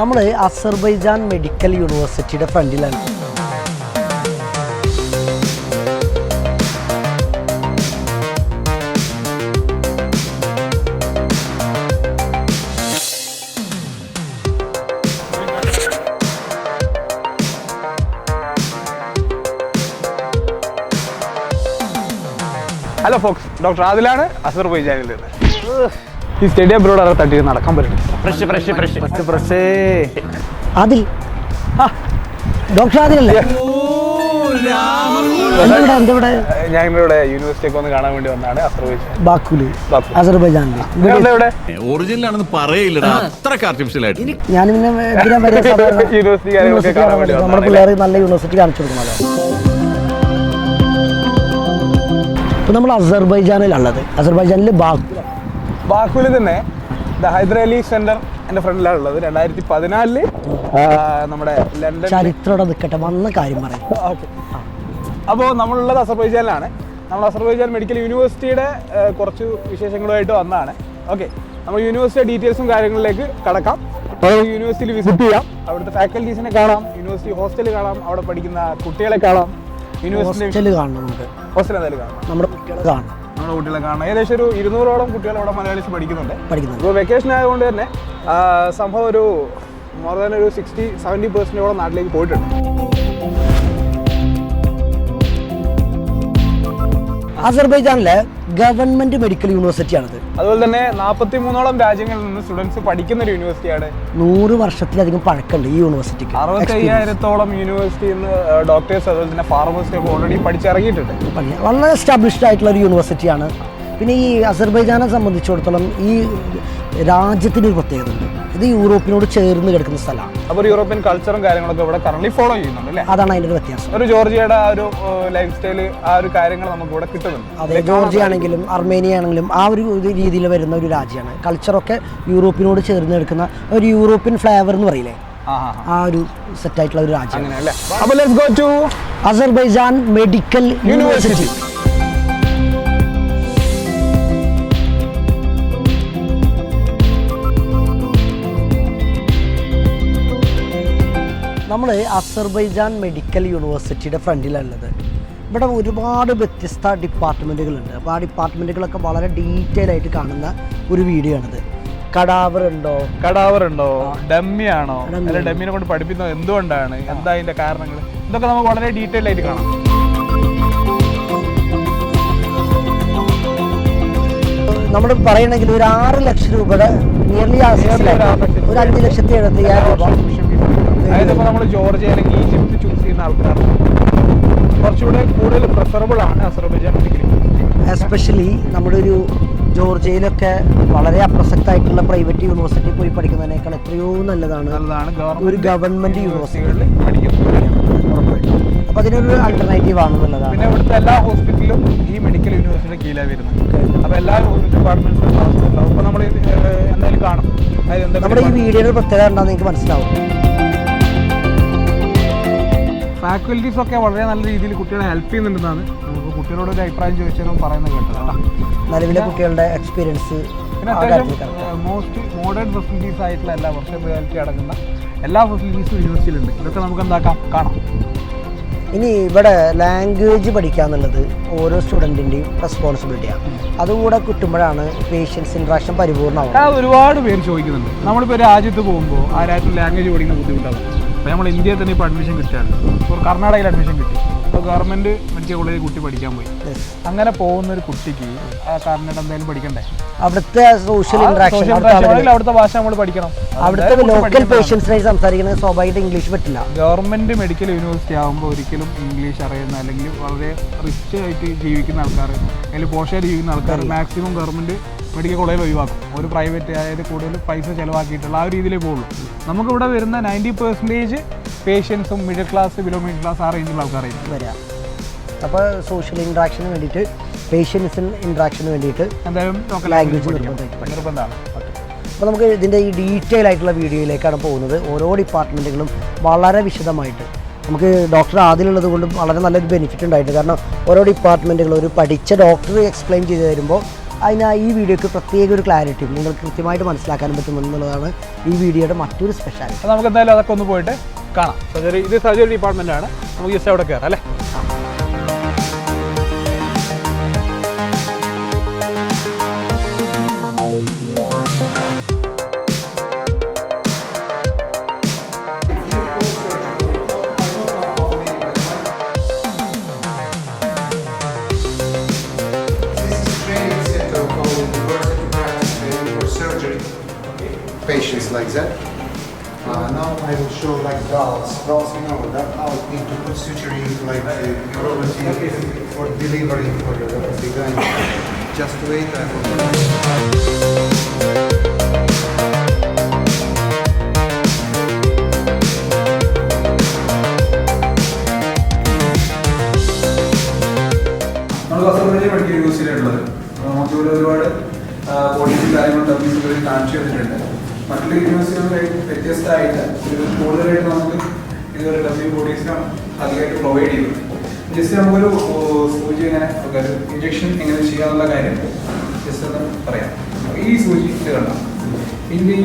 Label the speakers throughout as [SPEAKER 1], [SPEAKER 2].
[SPEAKER 1] നമ്മൾ Azerbaijan medical യൂണിവേഴ്സിറ്റിയുടെ ഫ്രണ്ടിലാണ്.
[SPEAKER 2] ഹലോ ഫോക്സ്, ഡോക്ടർ ആദിലാണ് അസർബൈജാനിൽ നിന്ന്. ഈ സ്റ്റഡി അബ്രോഡ് അവിടെ തട്ടി നടക്കാൻ പറ്റും.
[SPEAKER 1] ആദിൽ, ഡോക്ടർ ആദിലല്ലേ?
[SPEAKER 2] ഞാൻ ഇവിടെ യൂണിവേഴ്സിറ്റി ഒക്കെ ഒന്ന് കാണാൻ വേണ്ടി വന്നതാണ്.
[SPEAKER 1] ബാക്കുല്, അസർബൈജാനില്.
[SPEAKER 3] ഒറിജിനലാണെന്ന് പറയില്ലടാ, അത്രക്ക് ആർട്ടിഫിഷ്യൽ ആയിട്ട്.
[SPEAKER 1] ഞാൻ പിന്നെ നമ്മുടെ പിള്ളേർ നല്ല യൂണിവേഴ്സിറ്റി കാണിച്ചു കൊടുക്കണല്ലോ. ഇപ്പൊ നമ്മൾ അസർബൈജാനിലുള്ളത്. അസർബൈജാനിൽ
[SPEAKER 2] ബാക്കുവിൽ തന്നെ ഹൈദർ അലി സെന്റർ എന്റെ ഫ്രണ്ടിലാണ് ഉള്ളത്. 2014 നമ്മുടെ ലണ്ടൻ
[SPEAKER 1] ചരിത്രം നിൽക്കട്ടെ, വന്ന കാര്യം പറയാം.
[SPEAKER 2] അപ്പോൾ നമ്മളുള്ളത് അസർബൈജാനിലാണ്. നമ്മൾ അസർബൈജാൻ മെഡിക്കൽ യൂണിവേഴ്സിറ്റിയുടെ കുറച്ച് വിശേഷങ്ങളുമായിട്ട് വന്നതാണ്. ഓക്കെ, നമ്മൾ യൂണിവേഴ്സിറ്റി ഡീറ്റെയിൽസും കാര്യങ്ങളിലേക്ക് കടക്കാം. യൂണിവേഴ്സിറ്റിയിൽ വിസിറ്റ് ചെയ്യാം, അവിടുത്തെ ഫാക്കൽറ്റീസിനെ കാണാം, യൂണിവേഴ്സിറ്റി ഹോസ്റ്റൽ കാണാം, അവിടെ പഠിക്കുന്ന കുട്ടികളെ കാണാം. യൂണിവേഴ്സിറ്റി കാണണം, നമുക്ക് ഹോസ്റ്റൽ എന്തായാലും കാണാം, നമ്മുടെ കുട്ടികളെ കാണാം. നമ്മുടെ കുട്ടികളെ കാണാം. ഏകദേശം ഒരു 200ഓളം കുട്ടികൾ അവിടെ മലയാളീസ് പഠിക്കുന്നുണ്ട്. ഇപ്പോൾ വെക്കേഷൻ ആയതുകൊണ്ട് തന്നെ സംഭവം ഒരു മോർ ദാൻ ഒരു 60-70% നാട്ടിലേക്ക് പോയിട്ടുണ്ട്.
[SPEAKER 1] അസർബൈജാനിലെ ഗവൺമെന്റ് മെഡിക്കൽ യൂണിവേഴ്സിറ്റിയാണിത്.
[SPEAKER 2] അതുപോലെ തന്നെ 43ഓളം രാജ്യങ്ങളിൽ നിന്ന് സ്റ്റുഡൻസ് പഠിക്കുന്ന ഒരു യൂണിവേഴ്സിറ്റിയാണ്.
[SPEAKER 1] 100 വർഷത്തിലധികം പഴക്കമുണ്ട് ഈ യൂണിവേഴ്സിറ്റിക്ക്.
[SPEAKER 2] 65,000ഓളം യൂണിവേഴ്സിറ്റിയിൽ നിന്ന് ഡോക്ടേഴ്സ് അതുപോലെ തന്നെ ഫാർമസിസ്റ്റ് ഒക്കെ ഓൾറെഡി പഠിച്ചിറങ്ങിയിട്ടുണ്ട്.
[SPEAKER 1] വളരെ എസ്റ്റാബ്ലിഷ്ഡ് ആയിട്ടുള്ള ഒരു യൂണിവേഴ്സിറ്റിയാണ്. പിന്നെ ഈ അസർബൈജാനെ സംബന്ധിച്ചിടത്തോളം ഈ രാജ്യത്തിനൊരു പ്രത്യേകത ഉണ്ട്. ഇത് യൂറോപ്പിനോട് ചേർന്ന് കിടക്കുന്ന സ്ഥലമാണ്.
[SPEAKER 2] അപ്പോൾ യൂറോപ്യൻ കൾച്ചറും കാര്യങ്ങളൊക്കെ ഇവിടെ കറന്റ് ഫോളോ ചെയ്യുന്നുണ്ട് അല്ലേ?
[SPEAKER 1] അതാണ് അതിൻ്റെ ഒരു വ്യത്യാസം.
[SPEAKER 2] ഒരു ജോർജിയയുടെ ആ ഒരു ലൈഫ് സ്റ്റൈല്, ആ ഒരു കാര്യങ്ങൾ നമുക്ക് ഇവിടെ കിട്ടുന്നുണ്ട്.
[SPEAKER 1] അതെ, ജോർജിയ ആണെങ്കിലും അർമേനിയ ആണെങ്കിലും ആ ഒരു രീതിയിൽ വരുന്ന ഒരു രാജ്യമാണ്. കൾച്ചറൊക്കെ യൂറോപ്പിനോട് ചേർന്ന് കിടക്കുന്ന ഒരു യൂറോപ്യൻ ഫ്ലേവർ എന്ന് പറയില്ലേ, ആ ഒരു സെറ്റായിട്ടുള്ള ഒരു രാജ്യം.
[SPEAKER 2] അപ്പോൾ let's go to
[SPEAKER 1] Azerbaijan medical university. നമ്മൾ അസർബൈജാൻ മെഡിക്കൽ യൂണിവേഴ്സിറ്റിയുടെ ഫ്രണ്ടിലുള്ളത്. ഇവിടെ ഒരുപാട് വ്യത്യസ്ത ഡിപ്പാർട്ട്മെൻറ്റുകളുണ്ട്. അപ്പോൾ ആ ഡിപ്പാർട്ട്മെൻറ്റുകളൊക്കെ വളരെ ഡീറ്റെയിൽ ആയിട്ട് കാണുന്ന ഒരു വീഡിയോ ആണിത്. കടാവർ ഉണ്ടോ,
[SPEAKER 2] ഡമ്മി ആണോ, അല്ല ഡമ്മിനെ കൊണ്ട് പഠിപ്പിക്കുന്നത് എന്തുകൊണ്ടാണ്, എന്താ അതിന്റെ കാരണങ്ങൾ, ഇതൊക്കെ നമുക്ക് വളരെ ഡീറ്റെയിൽ ആയിട്ട് കാണാം.
[SPEAKER 1] നമ്മൾ പറയണമെങ്കിൽ ഒരു 6 ലക്ഷം രൂപയുടെ നിയർലി ഒരു 5,70,000 രൂപ.
[SPEAKER 2] അതായത് ഇപ്പോൾ നമ്മൾ ജോർജിയ അല്ലെങ്കിൽ ഈജിപ്ത് ചൂസ് ചെയ്യുന്ന ആൾക്കാർ കുറച്ചുകൂടെ കൂടുതൽ പ്രിഫറബിൾ ആണ് അസർബൈജാൻ മെഡിക്കൽ.
[SPEAKER 1] എസ്പെഷ്യലി നമ്മുടെ ഒരു ജോർജിയയിലൊക്കെ വളരെ അപ്രസക്തമായിട്ടുള്ള പ്രൈവറ്റ് യൂണിവേഴ്സിറ്റി പോയി പഠിക്കുന്നതിനേക്കാൾ എത്രയോ നല്ലതാണ് ഒരു ഗവൺമെന്റ് യൂണിവേഴ്സിറ്റികളിൽ
[SPEAKER 2] പഠിക്കുന്നത്.
[SPEAKER 1] അപ്പോൾ അതിനൊരു ആൾട്ടർനേറ്റീവ് ആണെന്നുള്ളതാണ്.
[SPEAKER 2] പിന്നെ ഇവിടുത്തെ എല്ലാ ഹോസ്പിറ്റലും ഈ മെഡിക്കൽ യൂണിവേഴ്സിറ്റിയുടെ കീഴിലാണ് വരുന്നത്. അപ്പോൾ എല്ലാ ഡിപ്പാർട്ട്മെന്റ്സിലും ഉണ്ടാവും. അപ്പോൾ നമ്മൾ എന്തായാലും കാണും.
[SPEAKER 1] നമ്മുടെ ഈ വീഡിയോയുടെ പ്രത്യേകത എന്താണെന്ന് എനിക്ക് മനസ്സിലാവും.
[SPEAKER 2] ഫാക്കൽറ്റീസ് ഒക്കെ വളരെ നല്ല രീതിയിൽ കുട്ടികളെ ഹെൽപ്പ് ചെയ്യുന്നുണ്ടെന്നാണ് നമുക്ക് കുട്ടികളോട് ഒരു അഭിപ്രായം ചോദിച്ചാലും പറയുന്നത് കേട്ടത്.
[SPEAKER 1] നിലവിലെ കുട്ടികളുടെ എക്സ്പീരിയൻസ്,
[SPEAKER 2] പിന്നെ അത്യാവശ്യം മോസ്റ്റ് മോഡേൺ ഫെസിലിറ്റീസ് ആയിട്ടുള്ള എല്ലാ വെർച്വൽ റിയാലിറ്റി അടങ്ങുന്ന എല്ലാ ഫെസിലിറ്റീസും യൂണിവേഴ്സിറ്റിയിലുണ്ട്. ഇതൊക്കെ നമുക്ക് എന്താക്കാം, കാണാം.
[SPEAKER 1] ഇനി ഇവിടെ ലാംഗ്വേജ് പഠിക്കുക എന്നുള്ളത് ഓരോ സ്റ്റുഡൻറ്റിൻ്റെയും റെസ്പോൺസിബിലിറ്റിയാണ്. അതുകൂടെ കിട്ടുമ്പോഴാണ് പേഷ്യൻസ് ഇൻട്രാക്ഷൻ പരിപൂർണ്ണമാവും.
[SPEAKER 2] അത് ഒരുപാട് പേര് ചോദിക്കുന്നുണ്ട്. നമ്മളിപ്പോൾ രാജ്യത്ത് പോകുമ്പോൾ ആ രാജ്യത്ത് ലാംഗ്വേജ് പഠിക്കുന്ന ബുദ്ധിമുട്ടാണ്. അപ്പോൾ നമ്മൾ ഇന്ത്യയിൽ തന്നെ ഇപ്പോൾ അഡ്മിഷൻ കിട്ടുകയാണ്. ഇപ്പോൾ കർണാടകയിൽ അഡ്മിഷൻ കിട്ടി, അപ്പോൾ ഗവൺമെൻറ് മെഡിക്കൽ കോളേജിൽ കുട്ടി പഠിക്കാൻ പോയി. അങ്ങനെ പോകുന്ന ഒരു കുട്ടിക്ക് ആ കർണാടക എന്തായാലും പഠിക്കണ്ടേ?
[SPEAKER 1] അവിടുത്തെ സോഷ്യൽ ഇൻട്രാക്ഷൻ,
[SPEAKER 2] അവിടുത്തെ ഭാഷ നമ്മൾ പഠിക്കണം.
[SPEAKER 1] അവിടുത്തെ ലോക്കൽ പേഷ്യൻസിനായി സംസാരിക്കുന്നത് സ്വാഭാവികമായിട്ട് ഇംഗ്ലീഷ് പറ്റില്ല.
[SPEAKER 2] ഗവൺമെൻറ് മെഡിക്കൽ യൂണിവേഴ്സിറ്റി ആകുമ്പോൾ ഒരിക്കലും ഇംഗ്ലീഷ് അറിയുന്ന അല്ലെങ്കിൽ വളരെ റിച്ച് ആയിട്ട് ജീവിക്കുന്ന ആൾക്കാർ അല്ലെങ്കിൽ പോഷായിട്ട് ജീവിക്കുന്ന ആൾക്കാർ മാക്സിമം ഗവൺമെൻറ് മെഡിക്കൽ കോളേജിൽ ഒഴിവാക്കും. ഒരു പ്രൈവറ്റ് അതായത് കൂടുതൽ പൈസ ചിലവാക്കിയിട്ടുള്ള ആ ഒരു രീതിയിലേ പോകുള്ളൂ. നമുക്കിവിടെ വരുന്ന 90% പേഷ്യൻസും middle class, below middle class ആ റേഞ്ചിലുള്ള ആൾക്കാരായിരിക്കും
[SPEAKER 1] വരിക. അപ്പോൾ സോഷ്യൽ ഇൻട്രാക്ഷന് വേണ്ടിയിട്ട്, പേഷ്യൻസിന് ഇൻട്രാക്ഷന് വേണ്ടിയിട്ട്
[SPEAKER 2] എന്തായാലും
[SPEAKER 1] ലാംഗ്വേജ്
[SPEAKER 2] നിർബന്ധമാണ്.
[SPEAKER 1] അപ്പോൾ നമുക്ക് ഇതിൻ്റെ ഈ ഡീറ്റെയിൽ ആയിട്ടുള്ള വീഡിയോയിലേക്കാണ് പോകുന്നത്. ഓരോ ഡിപ്പാർട്ട്മെൻറ്റുകളും വളരെ വിശദമായിട്ട് നമുക്ക് ഡോക്ടർ ആദ്യമുള്ളത് കൊണ്ട് വളരെ നല്ലൊരു ബെനിഫിറ്റ് ഉണ്ടായിട്ട്. കാരണം ഓരോ ഡിപ്പാർട്ട്മെൻറ്റുകളും ഒരു പഠിച്ച ഡോക്ടർ എക്സ്പ്ലെയിൻ ചെയ്ത് തരുമ്പോൾ ഈ വീഡിയോക്ക് പ്രത്യേക ഒരു ക്ലാരിറ്റിയും നിങ്ങൾക്ക് കൃത്യമായിട്ട് മനസ്സിലാക്കാനും പറ്റുമെന്നുള്ളതാണ് ഈ വീഡിയോയുടെ മറ്റൊരു സ്പെഷ്യാലിറ്റി.
[SPEAKER 2] അപ്പോൾ നമുക്ക് എന്തായാലും അതൊക്കെ ഒന്ന് പോയിട്ട് കാണാം. ഇത് സർജറി ഡിപ്പാർട്ട്മെൻ്റ് ആണ്. നമുക്ക് ജസ്റ്റ് അവിടെ കയറാം അല്ലേ.
[SPEAKER 4] Patients like that. Now I will show like dolls. Dolls, you know, that how it need to put suture in like urology for delivery for the guy. Just wait. I will.
[SPEAKER 2] നമ്മൾ Kasaragod medical യൂണിവേഴ്സിറ്റിയിലുള്ളത് നമുക്കിവിടെ ഒരുപാട് ബോഡീസും കാര്യങ്ങളും ഡബ്ല്യൂസുകളിൽ കാണിച്ചു തന്നിട്ടുണ്ട്. മറ്റുള്ള യൂണിവേഴ്സിറ്റികളിൽ വ്യത്യസ്തമായിട്ട് കൂടുതലായിട്ട് നമുക്ക് ഇതുപോലെ ഡബ്ല്യു ബോഡീസിനും അധികമായിട്ട് പ്രൊവൈഡ് ചെയ്യും. ജസ്റ്റ് നമുക്കൊരു സൂചി എങ്ങനെ ഒരു ഇഞ്ചക്ഷൻ എങ്ങനെ ചെയ്യാനുള്ള കാര്യം ജസ്റ്റ് ഒന്ന് പറയാം. ഈ സൂചി ഇത് കണ്ടാം. ഇതിൻ്റെ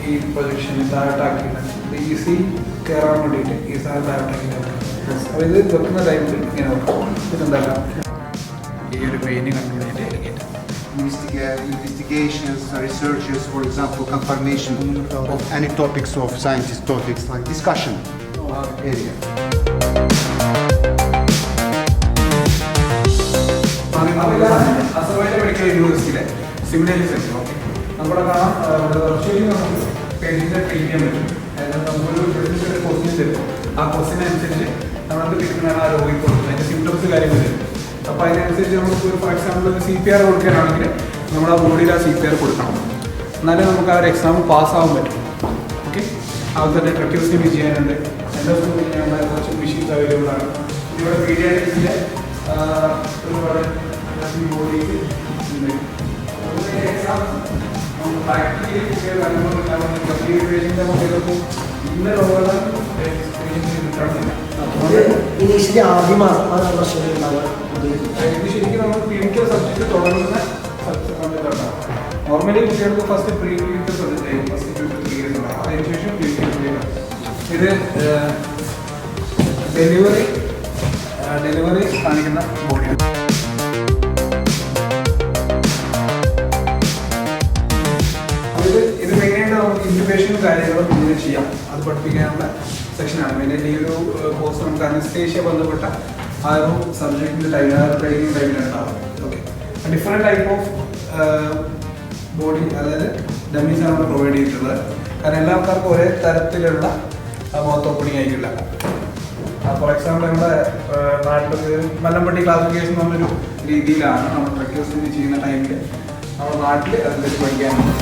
[SPEAKER 2] ഈ പ്രൊജക്ഷൻ താഴോട്ടാക്കിയിട്ട് ഇത് ഈസി കയറാൻ വേണ്ടിയിട്ട് ഈ സാധനം താഴോട്ടാക്കിയിട്ട് അപ്പോൾ ഇത് വെക്കുന്ന ടൈമിൽ ഇങ്ങനെ വെക്കാം. ഇതെന്താക്കാം ഈ ഒരു പെയിന് കണ്ടുപിടിച്ചിട്ട് എടുക്കിയിട്ട്
[SPEAKER 4] Investigations, researches, for example, confirmation of any topics of scientist topics like discussion area.
[SPEAKER 2] Azerbaijan medical യൂണിവേഴ്സിറ്റിയിലെ സിമുലേഷൻ സെന്റർ. ഓക്കെ, നമ്മുടെ കാണാം വർഷയിൽ നമുക്ക് പേഷ്യൻസിനെ ട്രീറ്റ് ചെയ്യാൻ പറ്റും. അതായത് നമുക്കൊരു പേഷ്യൻസിന്റെ ക്വസ്റ്റ്യൻ തരും. ആ ക്വസ്റ്റ്യനനുസരിച്ച് നമുക്ക് ട്രീറ്റ്മെന്റ് ആ രോഗിക്ക് കൊടുക്കും. അതിന്റെ സിംറ്റംസ് കാര്യങ്ങൾ തരും. അപ്പോൾ അതിനനുസരിച്ച് നമുക്ക് ഫോർ എക്സാമ്പിൾ CPR കൊടുക്കാനാണെങ്കിൽ നമ്മൾ ആ ബോഡിയിൽ ആ CPR കൊടുക്കണം. എന്നാലേ നമുക്ക് ആ ഒരു എക്സാം പാസ്സാവാൻ പറ്റും. ഓക്കെ, അതുപോലെ തന്നെ ട്രക്യൂസ്റ്റമി ചെയ്യാനുണ്ട്. എൻഡോസ്കോപ്പി ചെയ്യാനുള്ള കുറച്ച് മെഷീൻസ് അവൈലബിൾ ആണ്. ഇവിടെ പീഡിയാട്രിക്സിൻ്റെ ഒരുപാട് ബോഡിക്ക് ഉണ്ട്. എക്സാം പ്രാക്ടിക്കലി കുട്ടികൾ അനുഭവം പേഷ്യൻ്റെ നമുക്ക് ചിലപ്പോൾ ഇന്ന രോഗം പേഷ്യൻസിന് കിട്ടണമെന്നില്ല.
[SPEAKER 1] ഇനീഷ്യലി ആദ്യ വർഷത്തിൽ ഉണ്ടാവുക
[SPEAKER 2] ഇത് ശരിക്കും നമ്മൾ ക്ലിനിക്കൽ സബ്ജക്ട് തുടങ്ങുന്ന സമയത്താണ്. നോർമലി കുട്ടികൾക്ക് ഫസ്റ്റ് പ്രീ ക്ലിനിക്കൽ സബ്ജക്റ്റ് ആയിരിക്കും. ഫസ്റ്റ് 2 to 3 ഇയേഴ്സ് ഉണ്ടാവും. അതിനുശേഷം ക്ലിനിക്കൽ. ഇത് ഡെലിവറി കാണിക്കുന്ന ബോഡിയാണ്. ഇത് മെയിനായിട്ട് നമുക്ക് ഇൻക്യുബേഷനും കാര്യങ്ങളും ഇങ്ങനെ ചെയ്യാം. അത് പഠിപ്പിക്കാനുള്ള സെക്ഷനാണ്. മെയിനായിട്ട് ഈ ഒരു കോഴ്സ് നമുക്ക് അനസ്തേഷ്യ ബന്ധപ്പെട്ട ആ ഒരു സബ്ജക്റ്റിൻ്റെ ട്രെയിനിങ് ടൈമിലുണ്ടാവും. Okay, different type of body അതായത് ഡമ്മീസാണ് നമ്മൾ പ്രൊവൈഡ് ചെയ്തിട്ടുള്ളത്. കാരണം എല്ലാ ആൾക്കാർക്കും ഒരേ തരത്തിലുള്ള മൗത്ത് ഓപ്പണിംഗ് ആയിരിക്കില്ല. ഫോർ എക്സാമ്പിൾ നമ്മുടെ നാട്ടിൽ മല്ലമ്പട്ടി ക്ലാസിഫിക്കേഷൻ എന്ന് പറഞ്ഞൊരു രീതിയിലാണ് നമ്മൾ ട്രക്യൂസ്റ്റമി ചെയ്യുന്ന ടൈമിൽ നമ്മുടെ നാട്ടിൽ അതിലേക്ക് പഠിക്കാനുണ്ട്.